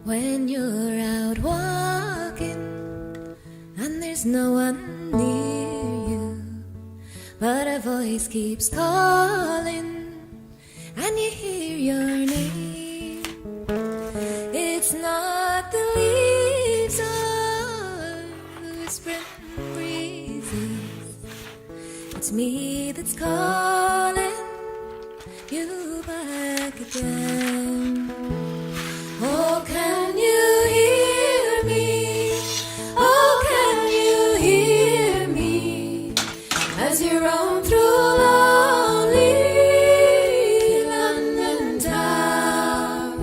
When you're out walking and there's no one near you, but a voice keeps calling and you hear your name. It's not the leaves or whispering breezes, it's me that's calling you back again. Oh, can you hear me? Oh, can you hear me? As you roam through lonely London town.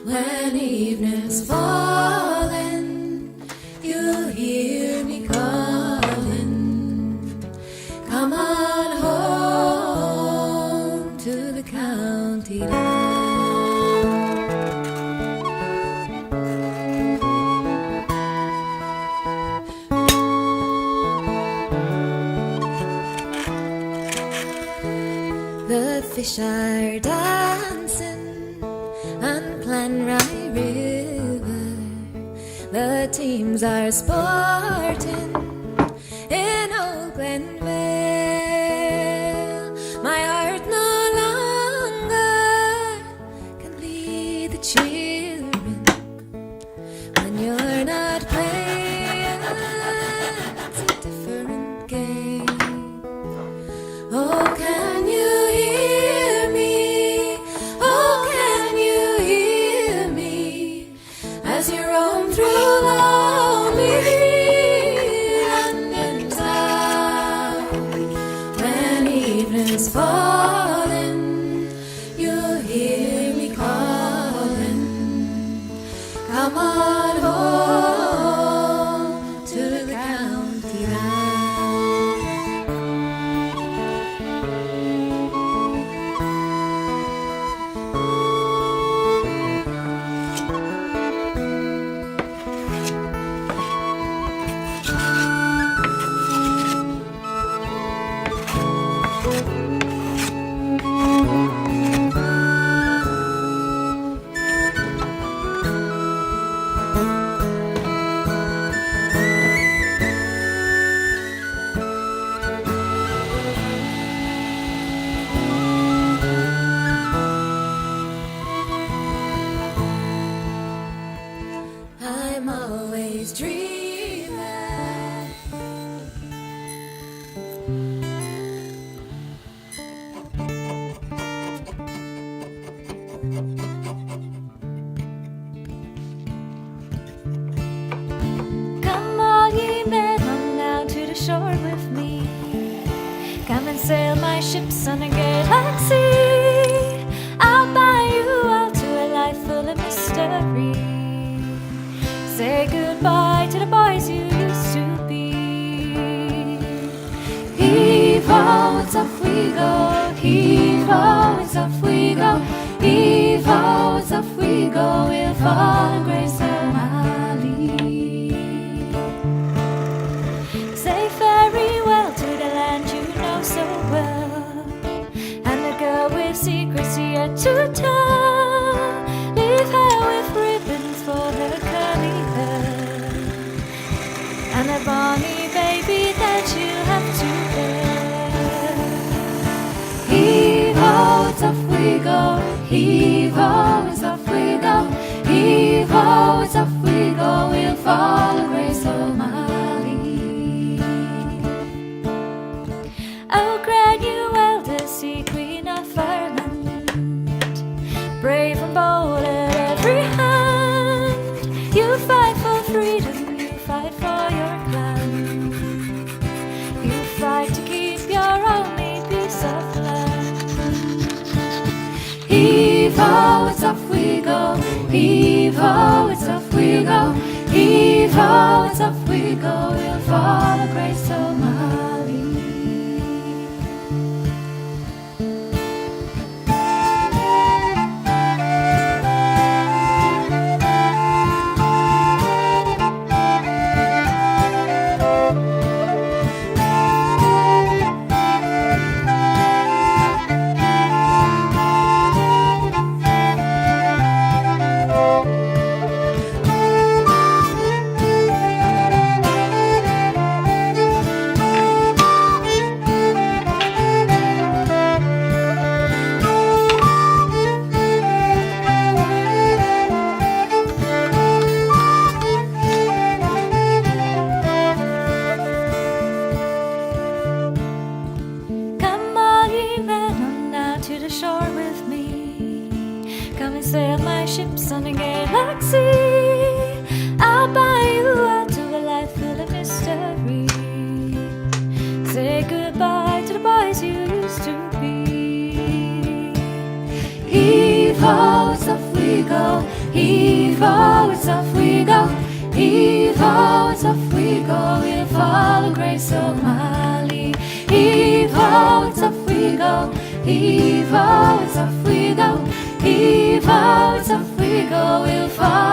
When evening's falling, you hear me calling. Come on home to the county town. The fish are dancing on Clanry River. The teams are sporting in Old Glenvale. My heart no longer can lead the children when you're not playing. It's a different game. Oh, can you hear me? Oh, can you hear me? As you roam through lonely London town. When evening's falling, you'll hear me calling. Come on home to the county town. I'm always dreaming. Come all ye men on now to the shore with me. Come and sail my ships on a galaxy. I'll buy you out to a life full of mystery. Say goodbye to the boys you used to be. Heave-ho, it's off we go. Heave-ho, it's off we go. Heave-ho, it's off we go. We'll fall in grace O'Malley. Say farewell to the land you know so well, and the girl with secrets yet to tell. Leave her with ribbons for her curly hair, and a bonny baby that you have to bear. Heave-ho, it's off we go. Heave-ho, it's off we go. Heave-ho, it's off we go. We'll follow Grace O'Malley. Oh, grand you elder sea queen of Ireland, brave and bold at every hand. You fight for freedom, you fight for your clan. You fight to keep your only piece of land. Heave-ho, it's off we go. Heave-ho, it's off we go. Heave-ho, it's off we go. We'll follow Grace O'Malley. sail my ships on a galaxy. I'll buy you out to a life full of mystery. Say goodbye to the boys you used to be. Heave-ho, it's off we go. Heave-ho, it's off we go. Heave-ho, it's off we go. We'll follow Grace O'Malley. Heave-ho, it's off we go. Heave-ho, it's off we go. Heave-ho, it's off we go. We'll follow